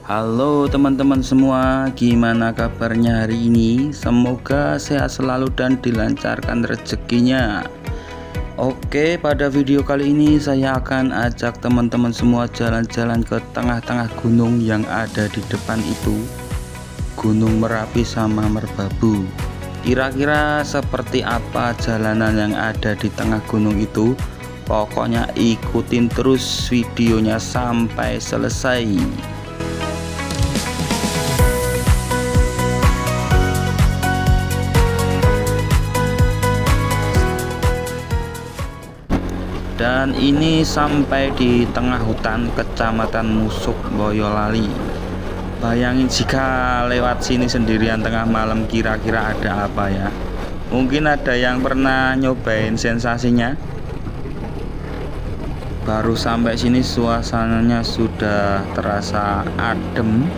Halo teman-teman semua, gimana kabarnya hari ini? Semoga sehat selalu dan dilancarkan rezekinya. Oke, pada video kali ini saya akan ajak teman-teman semua jalan-jalan ke tengah-tengah gunung yang ada di depan itu, Gunung Merapi sama Merbabu. Kira-kira seperti apa jalanan yang ada di tengah gunung itu? Pokoknya ikutin terus videonya sampai selesai. Dan ini sampai di tengah hutan Kecamatan Musuk, Boyolali. Bayangin jika lewat sini sendirian tengah malam, kira-kira ada apa ya? Mungkin ada yang pernah nyobain sensasinya. Baru sampai sini suasananya sudah terasa adem.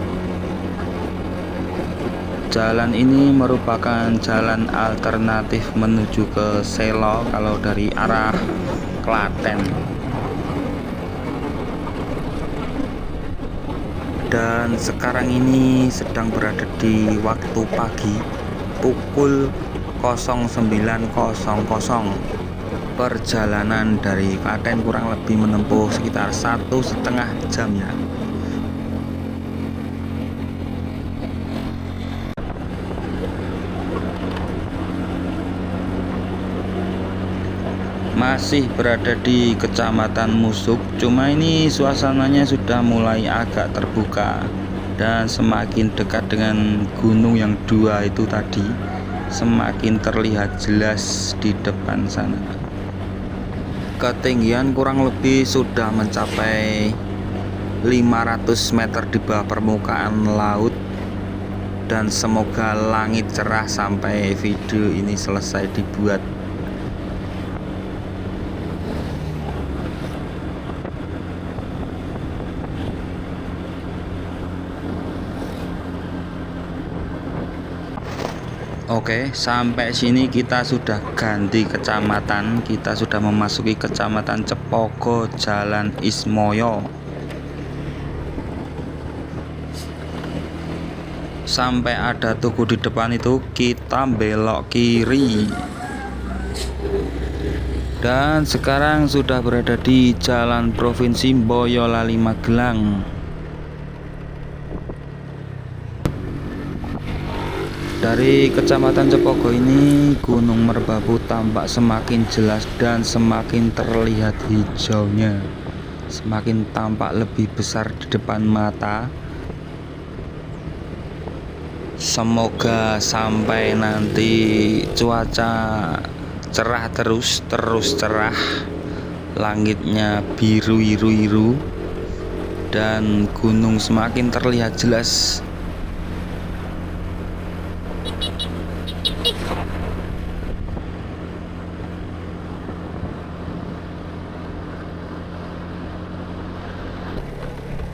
Jalan ini merupakan jalan alternatif menuju ke Selo kalau dari arah Klaten. Dan sekarang ini sedang berada di waktu pagi pukul 09.00. Perjalanan dari Klaten kurang lebih menempuh sekitar 1,5 jam ya. Masih berada di Kecamatan Musuk, cuma ini suasananya sudah mulai agak terbuka. Dan semakin dekat dengan gunung yang dua itu tadi, semakin terlihat jelas di depan sana. Ketinggian kurang lebih sudah mencapai 500 meter di bawah permukaan laut. Dan semoga langit cerah sampai video ini selesai dibuat. Oke, sampai sini kita sudah ganti kecamatan. Kita sudah memasuki Kecamatan Cepogo, Jalan Ismoyo. Sampai ada tugu di depan itu, kita belok kiri. Dan sekarang sudah berada di Jalan Provinsi Boyolali Magelang. Dari Kecamatan Cepogo ini, Gunung Merbabu tampak semakin jelas dan semakin terlihat hijaunya. Semakin tampak lebih besar di depan mata. Semoga sampai nanti cuaca cerah terus cerah. Langitnya biru, dan gunung semakin terlihat jelas.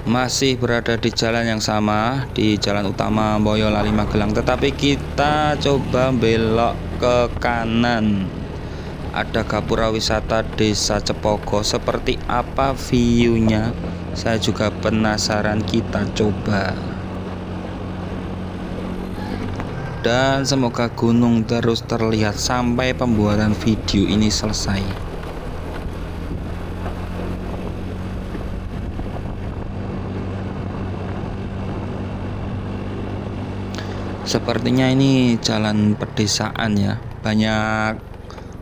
Masih berada di jalan yang sama, di jalan utama Boyolali Magelang, tetapi kita coba belok ke kanan. Ada gapura wisata Desa Cepogo. Seperti apa view-nya? Saya juga penasaran, kita coba. Dan semoga gunung terus terlihat sampai pembuatan video ini selesai. Sepertinya ini jalan pedesaan ya. Banyak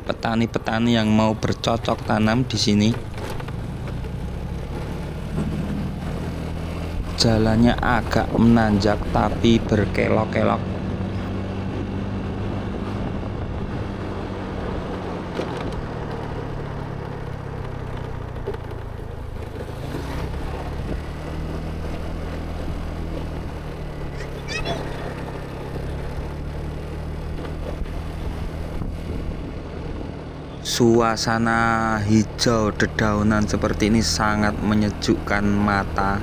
petani-petani yang mau bercocok tanam di sini. Jalannya agak menanjak tapi berkelok-kelok. Suasana hijau dedaunan seperti ini sangat menyejukkan mata.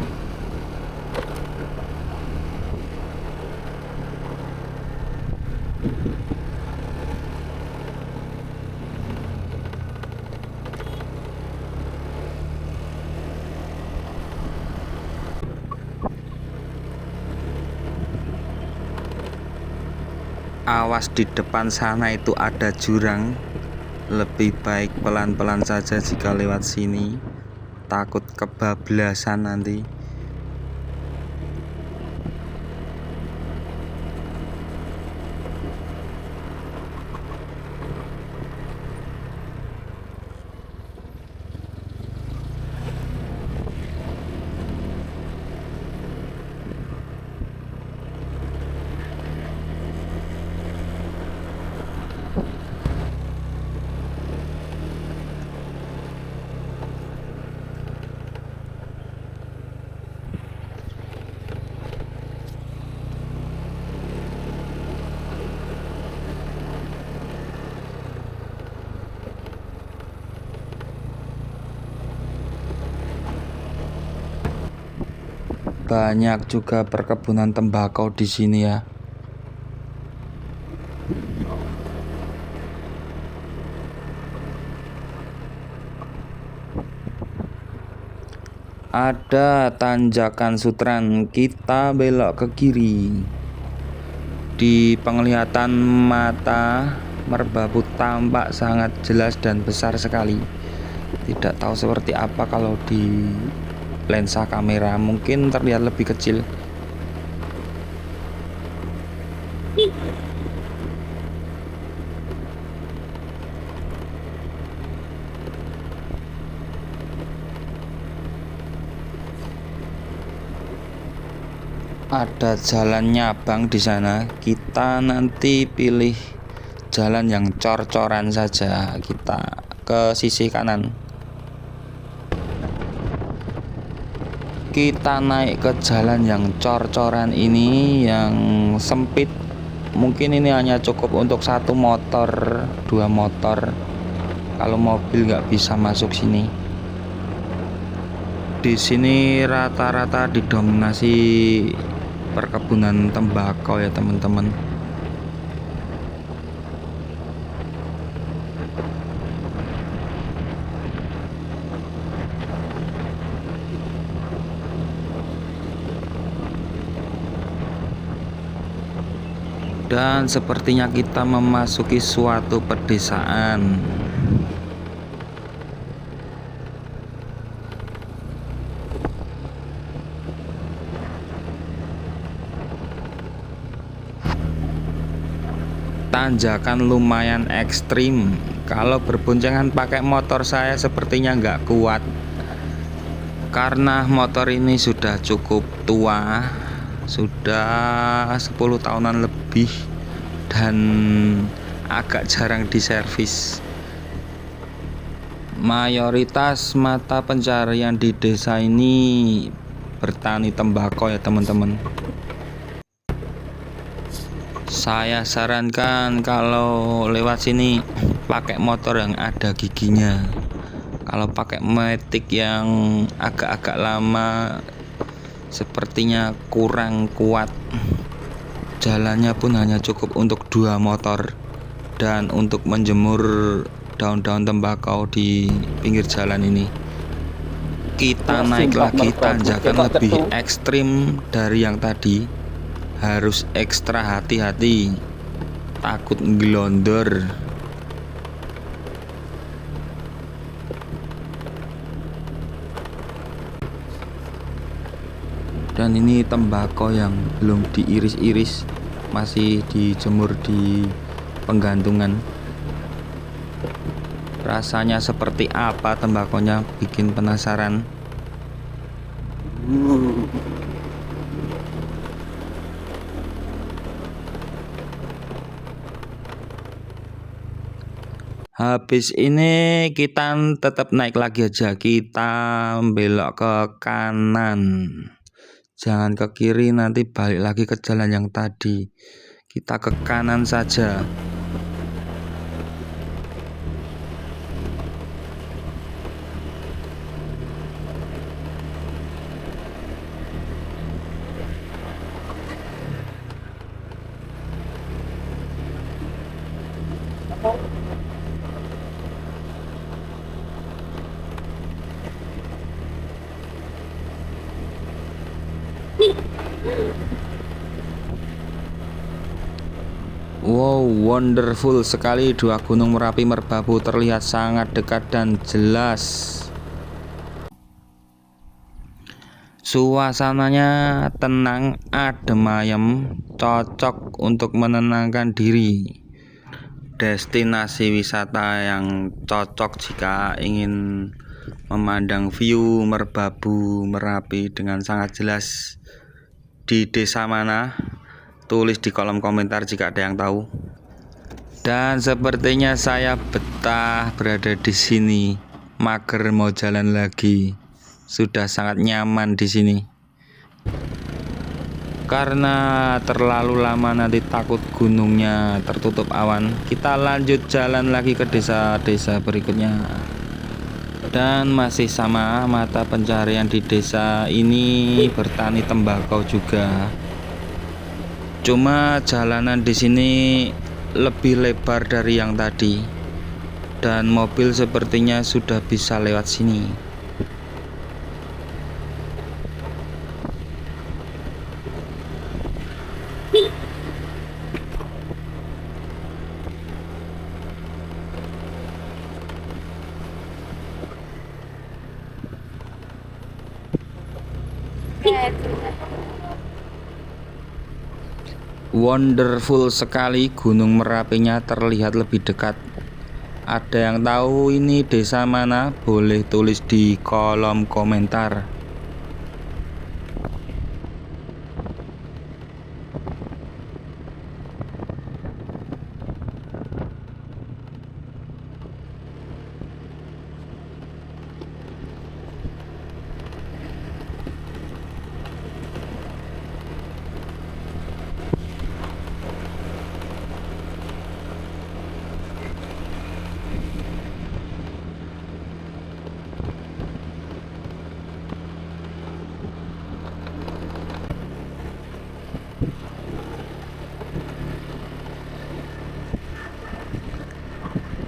Awas di depan sana itu ada jurang. Lebih baik pelan-pelan saja jika lewat sini. Takut kebablasan nanti. Banyak juga perkebunan tembakau di sini ya. Ada tanjakan Sutran, kita belok ke kiri. Di penglihatan mata Merbabu tampak sangat jelas dan besar sekali. Tidak tahu seperti apa kalau di lensa kamera, mungkin terlihat lebih kecil. Ada jalan nyabang di sana. Kita nanti pilih jalan yang cor-coran saja. Kita ke sisi kanan. Kita naik ke jalan yang cor-coran ini, yang sempit. Mungkin ini hanya cukup untuk 1 motor, 2 motor. Kalau mobil nggak bisa masuk sini. Di sini rata-rata didominasi perkebunan tembakau ya teman-teman. Dan sepertinya kita memasuki suatu pedesaan. Tanjakan lumayan ekstrim. Kalau berboncengan pakai motor saya sepertinya nggak kuat, karena motor ini sudah cukup tua, sudah 10 tahunan lebih, dan agak jarang diservis. Mayoritas mata pencarian di desa ini bertani tembakau ya teman-teman. Saya sarankan kalau lewat sini pakai motor yang ada giginya. Kalau pakai matic yang agak-agak lama sepertinya kurang kuat. Jalannya pun hanya cukup untuk 2 motor. Dan untuk menjemur daun-daun tembakau di pinggir jalan ini, kita naik lagi tanjakan lebih ekstrim dari yang tadi. Harus ekstra hati-hati, takut ngelondor. Dan ini tembakau yang belum diiris-iris, masih dijemur di penggantungan. Rasanya seperti apa tembakonya, bikin penasaran. Habis ini kita tetap naik lagi aja. Kita belok ke kanan, jangan ke kiri, nanti balik lagi ke jalan yang tadi. Kita ke kanan saja. Wow, wonderful sekali. Dua gunung Merapi Merbabu terlihat sangat dekat dan jelas. Suasananya tenang, adem ayem, cocok untuk menenangkan diri. Destinasi wisata yang cocok jika ingin memandang view Merbabu Merapi dengan sangat jelas. Di desa mana? Tulis di kolom komentar jika ada yang tahu. Dan sepertinya saya betah berada di sini. Mager mau jalan lagi. Sudah sangat nyaman di sini. Karena terlalu lama nanti takut gunungnya tertutup awan, kita lanjut jalan lagi ke desa-desa berikutnya. Dan masih sama, mata pencaharian di desa ini bertani tembakau juga. Cuma jalanan di sini lebih lebar dari yang tadi, dan mobil sepertinya sudah bisa lewat sini. Wonderful sekali, Gunung Merapinya terlihat lebih dekat. Ada yang tahu ini desa mana? Boleh tulis di kolom komentar.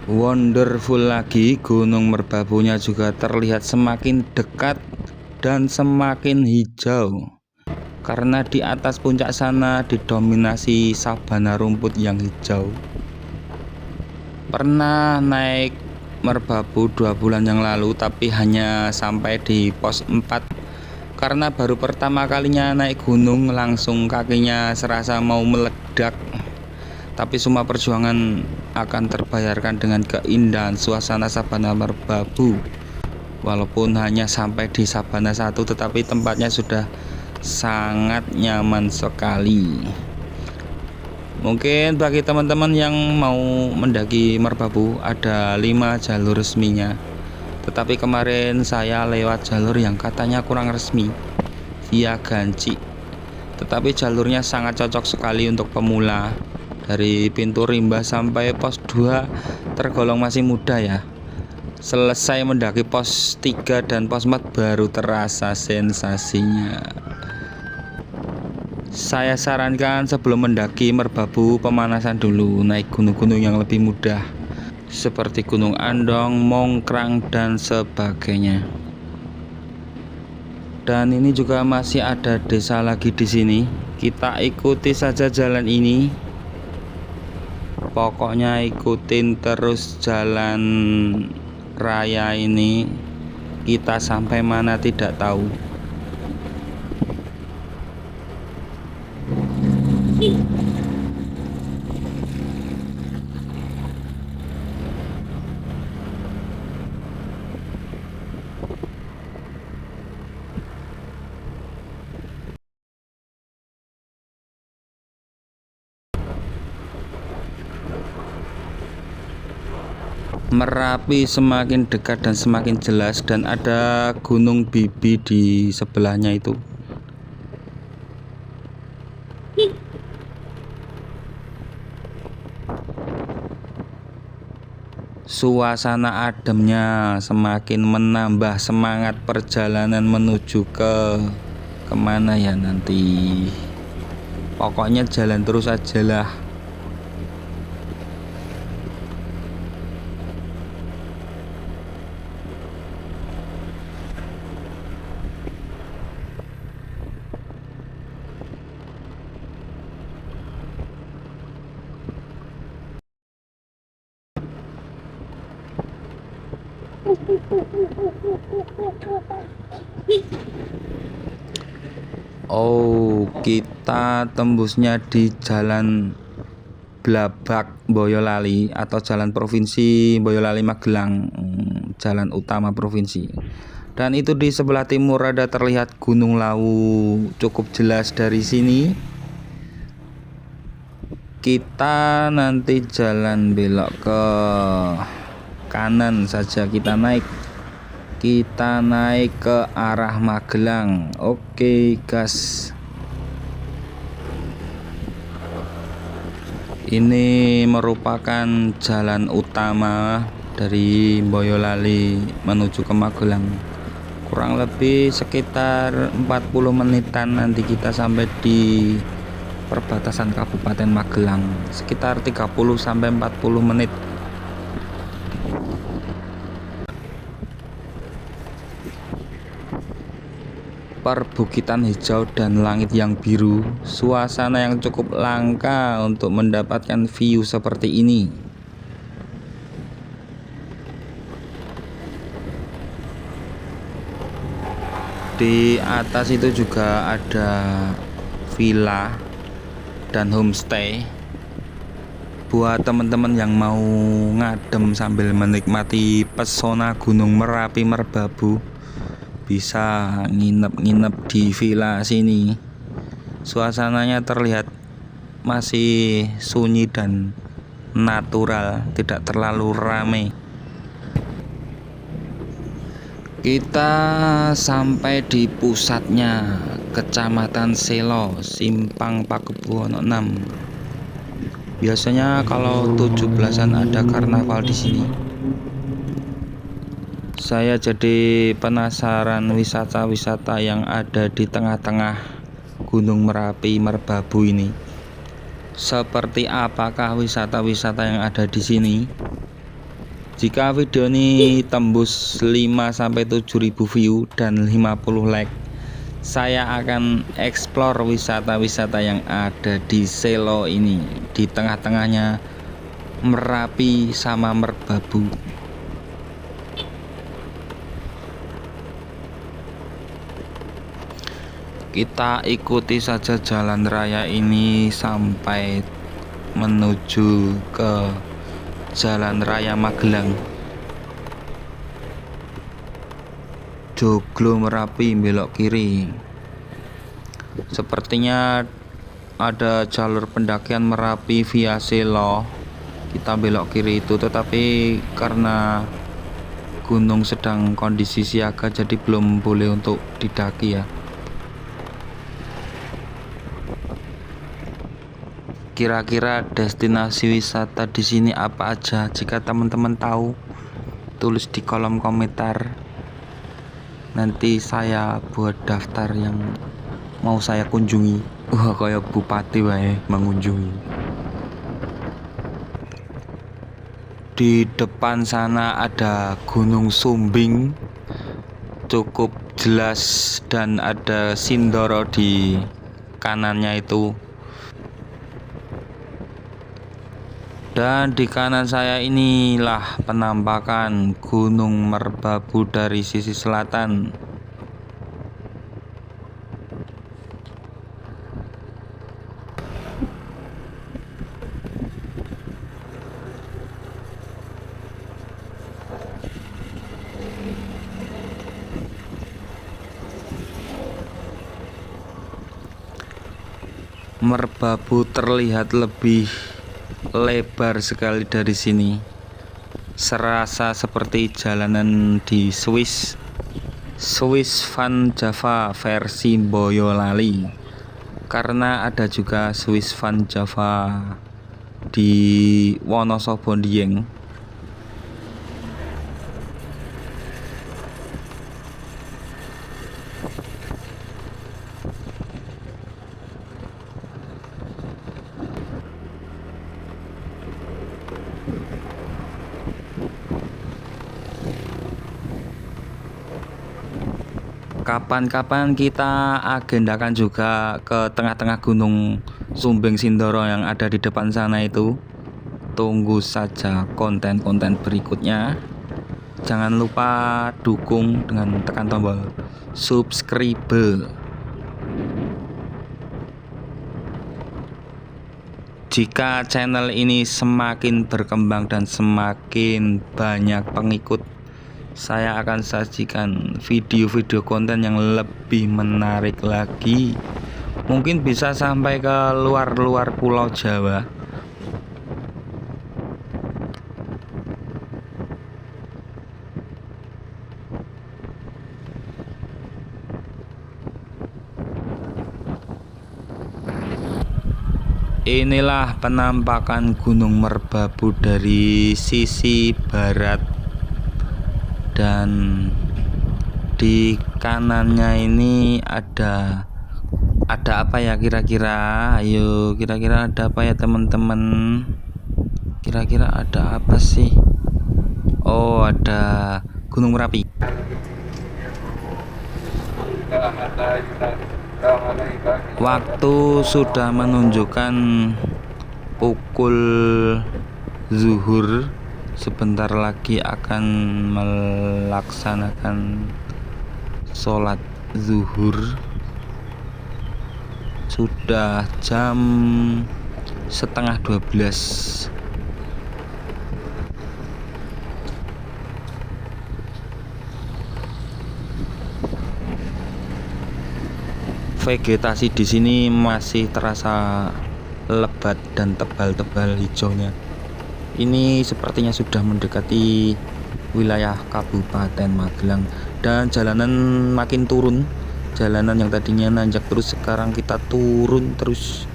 Wonderful lagi, Gunung Merbabunya juga terlihat semakin dekat dan semakin hijau. Karena di atas puncak sana didominasi sabana rumput yang hijau. Pernah naik Merbabu 2 bulan yang lalu, tapi hanya sampai di pos 4. Karena baru pertama kalinya naik gunung, langsung kakinya serasa mau meledak. Tapi semua perjuangan akan terbayarkan dengan keindahan suasana sabana Merbabu. Walaupun hanya sampai di sabana 1, tetapi tempatnya sudah sangat nyaman sekali. Mungkin bagi teman-teman yang mau mendaki Merbabu, ada 5 jalur resminya. Tetapi kemarin saya lewat jalur yang katanya kurang resmi, via Ganci. Tetapi jalurnya sangat cocok sekali untuk pemula. Dari pintu Rimba sampai pos 2 tergolong masih mudah ya. Selesai mendaki pos 3 dan pos 4 baru terasa sensasinya. Saya sarankan sebelum mendaki Merbabu, pemanasan dulu, naik gunung-gunung yang lebih mudah seperti Gunung Andong, Mongkrang dan sebagainya. Dan ini juga masih ada desa lagi di sini. Kita ikuti saja jalan ini. Pokoknya ikutin terus jalan raya ini, kita sampai mana tidak tahu. Merapi semakin dekat dan semakin jelas, dan ada Gunung Bibi di sebelahnya itu. Suasana ademnya semakin menambah semangat perjalanan menuju ke kemana ya nanti. Pokoknya jalan terus aja lah. Oh, kita tembusnya di Jalan Blabak Boyolali atau Jalan Provinsi Boyolali Magelang, jalan utama provinsi. Dan itu di sebelah timur ada terlihat Gunung Lawu cukup jelas dari sini. Kita nanti jalan belok ke kanan saja, kita naik ke arah Magelang. Oke gas. Ini merupakan jalan utama dari Boyolali menuju ke Magelang. Kurang lebih sekitar 40 menitan nanti kita sampai di perbatasan Kabupaten Magelang. Sekitar 30 sampai 40 menit. Perbukitan hijau dan langit yang biru, suasana yang cukup langka untuk mendapatkan view seperti ini. Di atas itu juga ada villa dan homestay buat teman-teman yang mau ngadem sambil menikmati pesona Gunung Merapi Merbabu. Bisa nginep-nginep di villa sini. Suasananya terlihat masih sunyi dan natural, tidak terlalu ramai. Kita sampai di pusatnya, Kecamatan Selo, Simpang Pakubuwono 6. Biasanya kalau 17-an ada karnaval di sini. Saya jadi penasaran wisata-wisata yang ada di tengah-tengah Gunung Merapi Merbabu ini. Seperti apakah wisata-wisata yang ada di sini? Jika video ini tembus 5-7 ribu view dan 50 like, saya akan explore wisata-wisata yang ada di Selo ini, di tengah-tengahnya Merapi sama Merbabu. Kita ikuti saja jalan raya ini sampai menuju ke Jalan Raya Magelang. Joglo Merapi belok kiri. Sepertinya ada jalur pendakian Merapi via Selo. Kita belok kiri itu, tetapi karena gunung sedang kondisi siaga jadi belum boleh untuk didaki ya. Kira-kira destinasi wisata di sini apa aja? Jika teman-teman tahu, tulis di kolom komentar. Nanti saya buat daftar yang mau saya kunjungi. Wah, kayak bupati wae mengunjungi. Di depan sana ada Gunung Sumbing, cukup jelas, dan ada Sindoro di kanannya itu. Dan di kanan saya inilah penampakan Gunung Merbabu dari sisi selatan. Merbabu terlihat lebih lebar sekali dari sini. Serasa seperti jalanan di Swiss Van Java versi Boyolali, karena ada juga Swiss Van Java di Wonosobo Dieng. Kapan-kapan kita agendakan juga ke tengah-tengah Gunung Sumbing Sindoro yang ada di depan sana itu. Tunggu saja konten-konten berikutnya. jangan lupa dukung dengan tekan tombol subscribe. Jika channel ini semakin berkembang dan semakin banyak pengikut, saya akan sajikan video-video konten yang lebih menarik lagi. Mungkin bisa sampai ke luar Pulau Jawa. Inilah penampakan Gunung Merbabu dari sisi barat, dan di kanannya ini ada apa ya kira-kira? Ayo, kira-kira ada apa ya teman-teman? Kira-kira ada apa sih? Oh, ada Gunung Merapi. Waktu sudah menunjukkan pukul zuhur. Sebentar lagi akan melaksanakan sholat zuhur. Sudah jam 11:30. Vegetasi di sini masih terasa lebat dan tebal-tebal hijaunya. Ini sepertinya sudah mendekati wilayah Kabupaten Magelang, dan jalanan makin turun. Jalanan yang tadinya nanjak terus sekarang kita turun terus.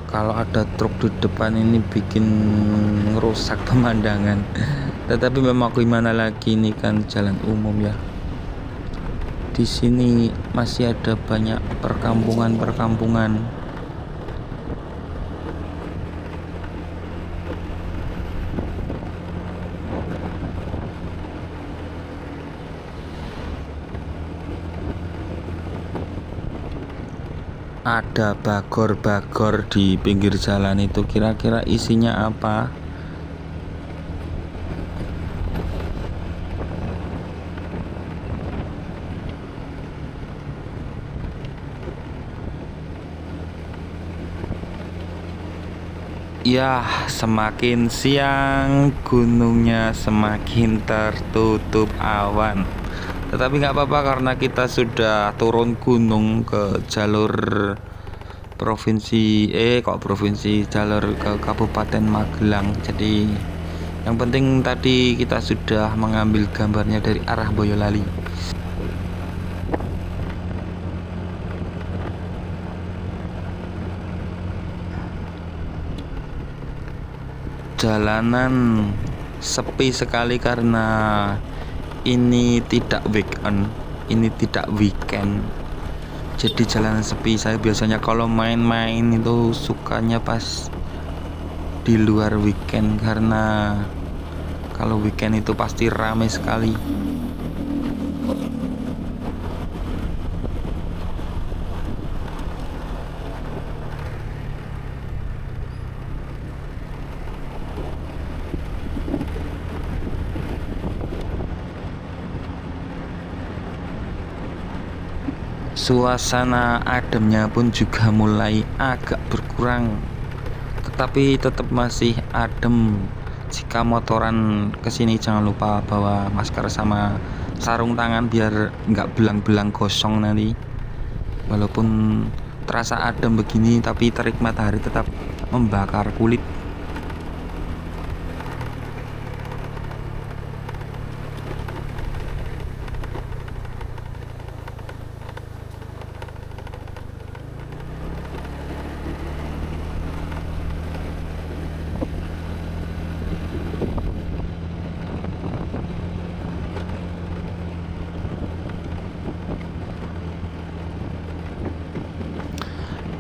Kalau ada truk di depan ini bikin ngerusak pemandangan. Tetapi memang gimana lagi, ini kan jalan umum ya. Di sini masih ada banyak perkampungan. Ada bagor-bagor di pinggir jalan itu, kira-kira isinya apa? Ya, semakin siang gunungnya semakin tertutup awan. Tetapi nggak apa-apa karena kita sudah turun gunung ke jalur jalur ke Kabupaten Magelang. Jadi yang penting tadi kita sudah mengambil gambarnya dari arah Boyolali. Jalanan sepi sekali karena ini tidak weekend. Jadi jalanan sepi. Saya biasanya kalau main-main itu sukanya pas di luar weekend, karena kalau weekend itu pasti ramai sekali. Suasana ademnya pun juga mulai agak berkurang, tetapi tetap masih adem. Jika motoran kesini jangan lupa bawa masker sama sarung tangan biar nggak belang-belang gosong nanti. Walaupun terasa adem begini, tapi terik matahari tetap membakar kulit.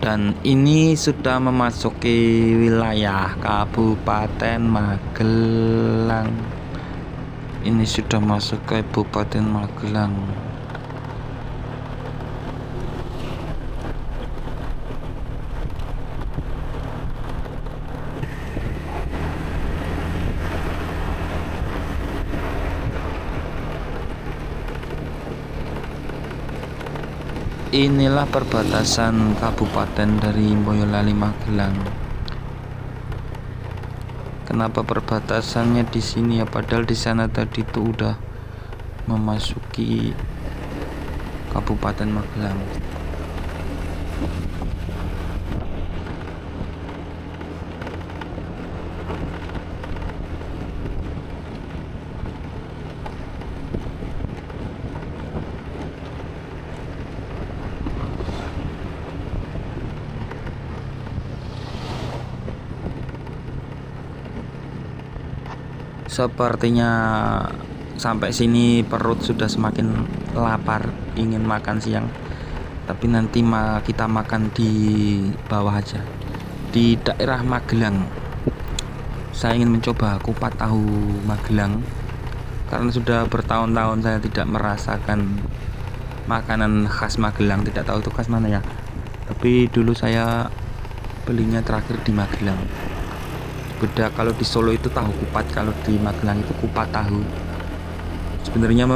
Dan ini sudah memasuki wilayah Kabupaten Magelang. Ini sudah masuk ke Kabupaten Magelang. Inilah perbatasan kabupaten dari Boyolali Magelang. Kenapa perbatasannya di sini ya? Padahal di sana tadi itu udah memasuki Kabupaten Magelang. Sepertinya sampai sini perut sudah semakin lapar, ingin makan siang. Tapi nanti kita makan di bawah aja, di daerah Magelang. Saya ingin mencoba kupat tahu Magelang karena sudah bertahun-tahun saya tidak merasakan makanan khas Magelang. Tidak tahu itu khas mana ya, tapi dulu saya belinya terakhir di Magelang. Beda kalau di Solo itu tahu kupat, kalau di Magelang itu kupat tahu. Sebenarnya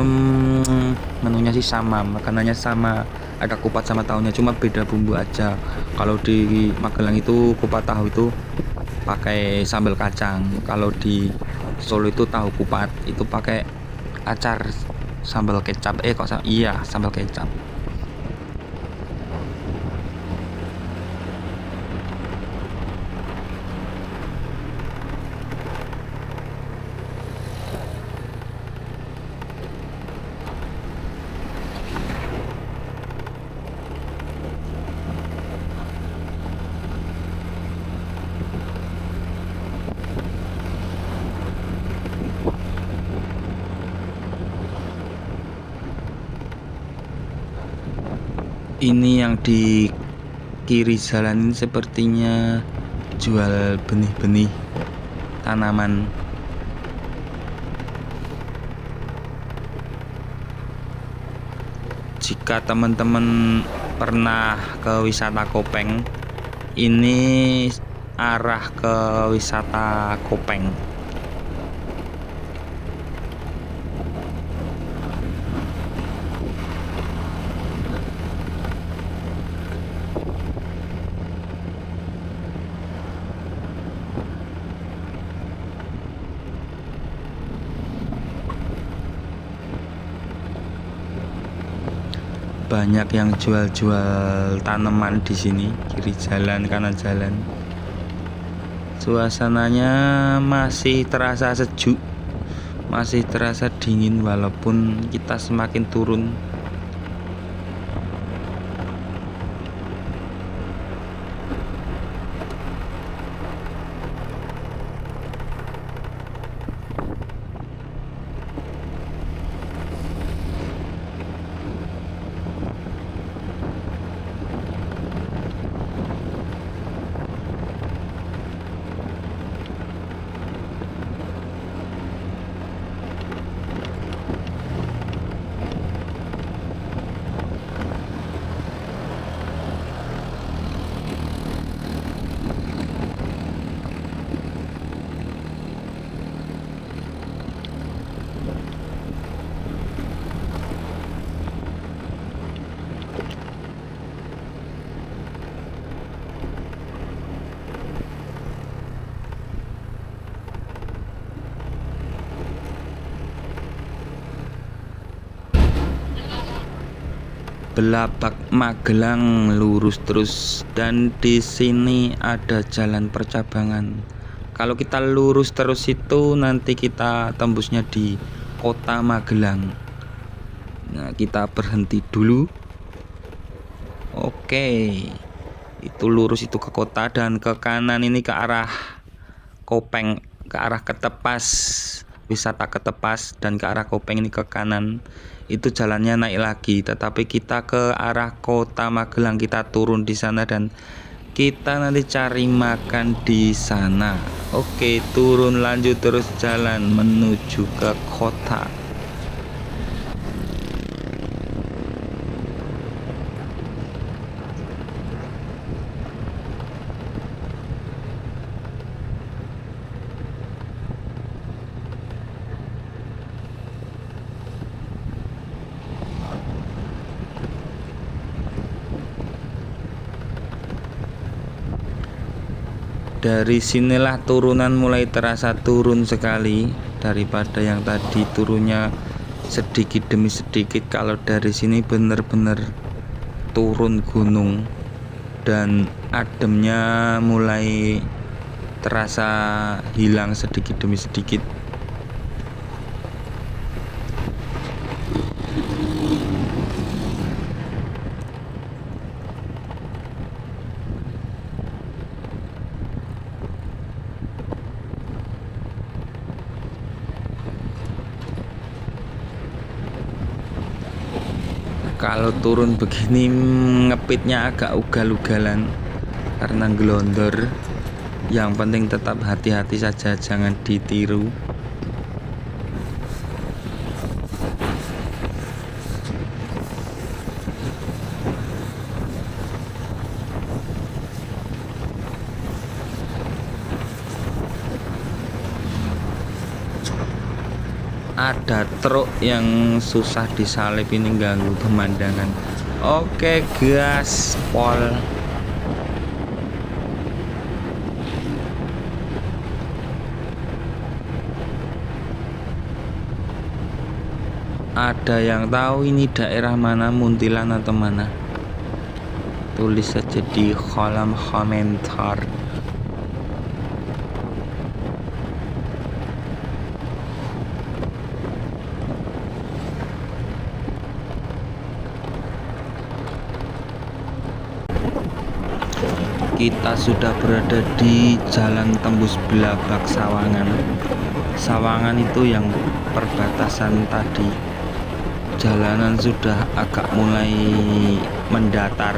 menunya sih sama, makanannya sama, ada kupat sama tahunya, cuma beda bumbu aja. Kalau di Magelang itu kupat tahu itu pakai sambal kacang, kalau di Solo itu tahu kupat itu pakai acar sambal kecap. Iya, sambal kecap. Ini yang di kiri jalan ini sepertinya jual benih-benih tanaman. Jika teman-teman pernah ke wisata Kopeng, ini arah ke wisata Kopeng. Banyak yang jual-jual tanaman di sini, kiri jalan, kanan jalan. Suasananya masih terasa sejuk, masih terasa dingin walaupun kita semakin turun. Belabak Magelang lurus terus, dan di sini ada jalan percabangan. Kalau kita lurus terus itu nanti kita tembusnya di kota Magelang. Nah, kita berhenti dulu. Oke, itu lurus itu ke kota, dan ke kanan ini ke arah Kopeng, ke arah Ketepas, wisata Ketepas, dan ke arah Kopeng ini ke kanan. Itu jalannya naik lagi, tetapi kita ke arah kota Magelang, kita turun di sana dan kita nanti cari makan di sana. Oke, turun lanjut terus jalan menuju ke kota. Dari sinilah turunan mulai terasa turun sekali daripada yang tadi turunnya sedikit demi sedikit. Kalau dari sini benar-benar turun gunung dan ademnya mulai terasa hilang sedikit demi sedikit. Kalau turun begini ngepitnya agak ugal-ugalan karena gelondor. Yang penting tetap hati-hati saja, jangan ditiru. Ada truk yang susah disalip, ini ganggu pemandangan. Oke, gaspol. Ada yang tahu ini daerah mana, Muntilan atau mana? Tulis saja di kolom komentar. Kita sudah berada di jalan tembus Belabak Sawangan. Sawangan itu yang perbatasan tadi. Jalanan sudah agak mulai mendatar.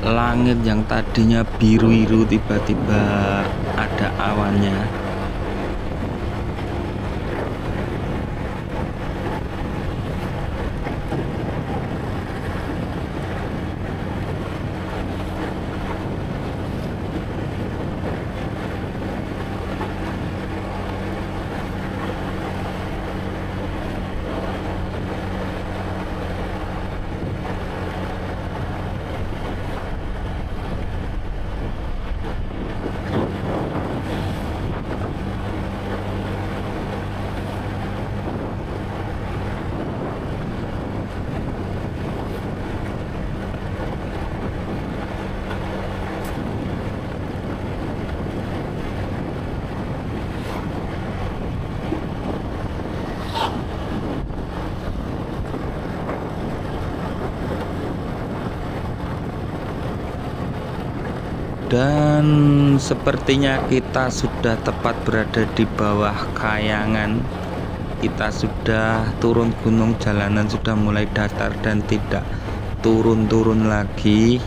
Langit yang tadinya biru-biru tiba-tiba ada awannya. Dan sepertinya kita sudah tepat berada di bawah kayangan. Kita sudah turun gunung, jalanan sudah mulai datar dan tidak turun-turun lagi.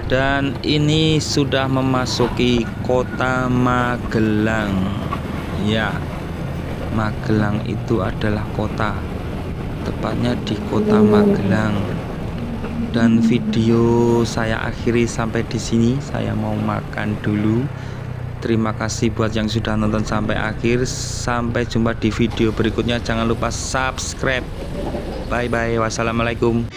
Dan ini sudah memasuki kota Magelang. Ya, Magelang itu adalah kota, tepatnya di kota Magelang. Dan video saya akhiri sampai di sini. Saya mau makan dulu. Terima kasih buat yang sudah nonton sampai akhir. Sampai jumpa di video berikutnya. Jangan lupa subscribe. Bye bye. Wassalamualaikum.